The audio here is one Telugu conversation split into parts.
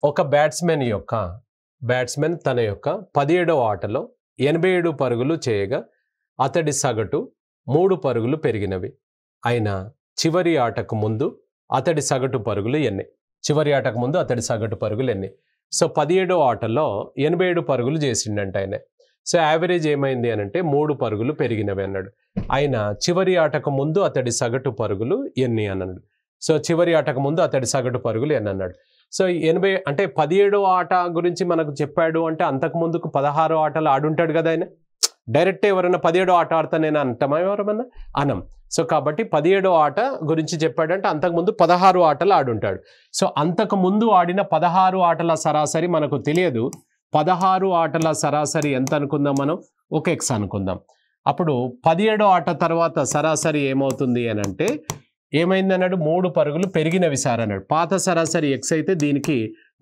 ఒక బ్యాట్స్మెన్ తన యొక్క 17వ ఆటలో 87 పరుగులు చేయగా అతడి సగటు 3 పరుగులు పెరిగినవి. అయినా చివరి ఆటకు ముందు అతడి సగటు పరుగులు ఎన్ని? సో 17వ ఆటలో 87 పరుగులు చేసిండంట ఆయన. సో యావరేజ్ ఏమైంది అని అంటే 3 పరుగులు పెరిగినవి అన్నాడు. అయినా చివరి ఆటకు ముందు అతడి సగటు పరుగులు ఎన్ని అన్నాడు. సో చివరి ఆటకు ముందు అతడి సగటు పరుగులు ఎన్ని అన్నాడు. సో 80 అంటే 17వ ఆట గురించి మనకు చెప్పాడు అంటే అంతకు ముందుకు 16 ఆటలు ఆడుంటాడు కదా ఆయన. డైరెక్ట్ ఎవరైనా 17వ ఆట ఆడతా నేను అంటామా ఎవరమన్నా అనం. సో కాబట్టి 17వ ఆట గురించి చెప్పాడంటే అంతకుముందు 16 ఆటలు ఆడుంటాడు. సో అంతకు ముందు ఆడిన 16 ఆటల సరాసరి మనకు తెలియదు. 16 ఆటల సరాసరి ఎంత అనుకుందాం మనం? ఒక ఎక్స్ అనుకుందాం. అప్పుడు 17వ ఆట తర్వాత సరాసరి ఏమవుతుంది అని అంటే ఏమైంది అన్నాడు? 3 పరుగులు పెరిగినవి సార్ అన్నాడు. పాత సరాసరి ఎక్స్ అయితే దీనికి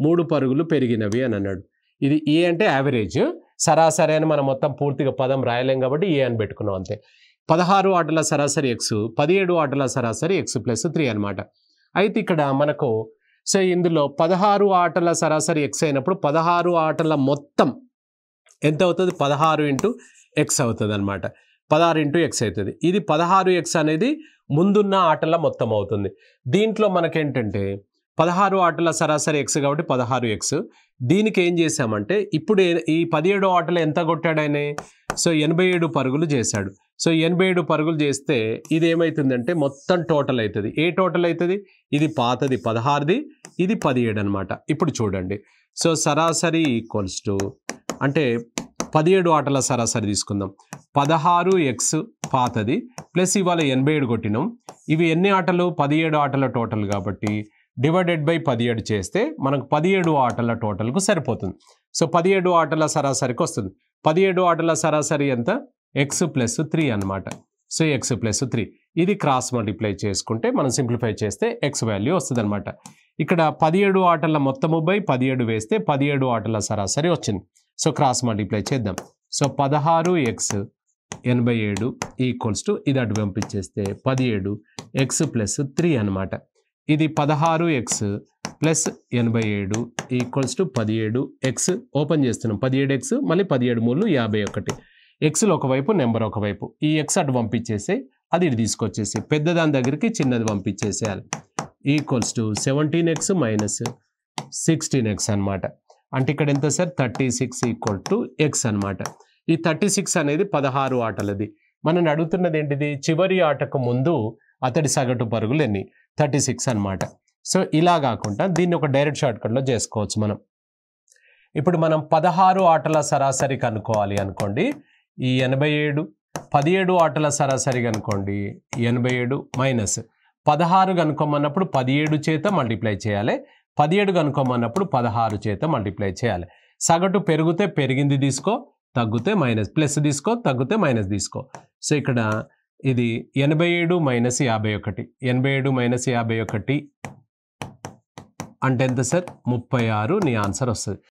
3 పరుగులు పెరిగినవి అని అన్నాడు. ఇది ఏ అంటే యావరేజ్, సరాసరి అని మనం మొత్తం పూర్తిగా పదం రాయలేం కాబట్టి ఏ అని పెట్టుకున్నాం అంతే. 16 ఆటల సరాసరి ఎక్స్, 17 ఆటల సరాసరి ఎక్స్ ప్లస్ 3 అనమాట. అయితే ఇక్కడ మనకు సో ఇందులో 16 ఆటల సరాసరి ఎక్స్ అయినప్పుడు 16 ఆటల మొత్తం ఎంత అవుతుంది? 16 ఇంటూ ఎక్స్ అవుతుంది అనమాట. 16 ఇంటూ ఎక్స్ అవుతుంది. ఇది 16 ఎక్స్ అనేది ముందున్న ఆటల మొత్తం అవుతుంది. దీంట్లో మనకేంటంటే 16 ఆటల సరాసరి ఎక్స్ కాబట్టి 16 ఎక్స్. దీనికి ఏం చేశామంటే ఇప్పుడు ఈ 17 ఆటలు ఎంత కొట్టాడు ఆయన? సో 87 పరుగులు చేశాడు. సో 87 పరుగులు చేస్తే ఇది ఏమవుతుందంటే మొత్తం టోటల్ అవుతుంది. ఏ టోటల్ అవుతుంది? ఇది పాతది 16ది, ఇది 17 అనమాట. ఇప్పుడు చూడండి. సో సరాసరి ఈక్వల్స్ టు అంటే 17 ఆటల సరాసరి తీసుకుందాం. 16 ఎక్స్ పాతది ప్లస్ ఇవాళ 87 కొట్టినాం. ఇవి ఎన్ని ఆటలు? 17 ఆటల టోటల్ కాబట్టి డివైడెడ్ బై 17 చేస్తే మనకు 17 ఆటల టోటల్కు సరిపోతుంది. సో 17 ఆటల సరాసరికి వస్తుంది. 17 ఆటల సరాసరి ఎంత? ఎక్స్ ప్లస్ 3 అనమాట. సో ఎక్స్ ప్లస్ 3 ఇది క్రాస్ మల్టిప్లై చేసుకుంటే మనం సింప్లిఫై చేస్తే ఎక్స్ వాల్యూ వస్తుంది అనమాట. ఇక్కడ 17 ఆటల మొత్తము బై 17 వేస్తే 17 ఆటల సరాసరి వచ్చింది. సో క్రాస్ మల్టిప్లై చేద్దాం. సో 16 ఎక్స్ 87 ఈక్వల్స్ టు ఇది అటు పంపించేస్తే 17 ఎక్స్ ప్లస్ 3 అనమాట. ఇది 16 X plus 87 equals to 17 X open చేస్తున్నాం. 17 ఎక్స్ మళ్ళీ 17 మూడు 51. ఎక్స్లో ఒకవైపు నెంబర్ ఒకవైపు ఈ ఎక్స్ అటు పంపించేసి అది ఇటు తీసుకొచ్చేసి పెద్దదాని దగ్గరికి చిన్నది పంపించేసేయాలి. Equals to 17x minus 16x అనమాట. అంటే ఇక్కడ ఎంత సార్? 36 ఈక్వల్ టు ఎక్స్ అనమాట. ఈ 36 అనేది 16 ఆటలది. మనం అడుగుతున్నది ఏంటిది? చివరి ఆటకు ముందు అతడి సగటు పరుగులు ఎన్ని? 36 అనమాట. సో ఇలా కాకుండా దీన్ని ఒక డైరెక్ట్ షార్ట్కట్లో చేసుకోవచ్చు మనం. ఇప్పుడు మనం 16 ఆటల సరాసరి కనుక్కోవాలి అనుకోండి. ఈ 87 17 ఆటల సరాసరి కనుకోండి 87 మైనస్ 16 కనుక్కోమన్నప్పుడు 17 చేత మల్టిప్లై చేయాలి. 17 కనుక్కోమన్నప్పుడు 16 చేత మల్టిప్లై చేయాలి. సగటు పెరిగితే పెరిగింది తీసుకో, తగ్గితే మైనస్, ప్లస్ తీసుకో, తగ్గితే మైనస్ తీసుకో. సో ఇక్కడ ఇది 87 మైనస్ 51. 87 మైనస్ 51 అంటే ఎంత సార్? 36 నీ ఆన్సర్ వస్తుంది.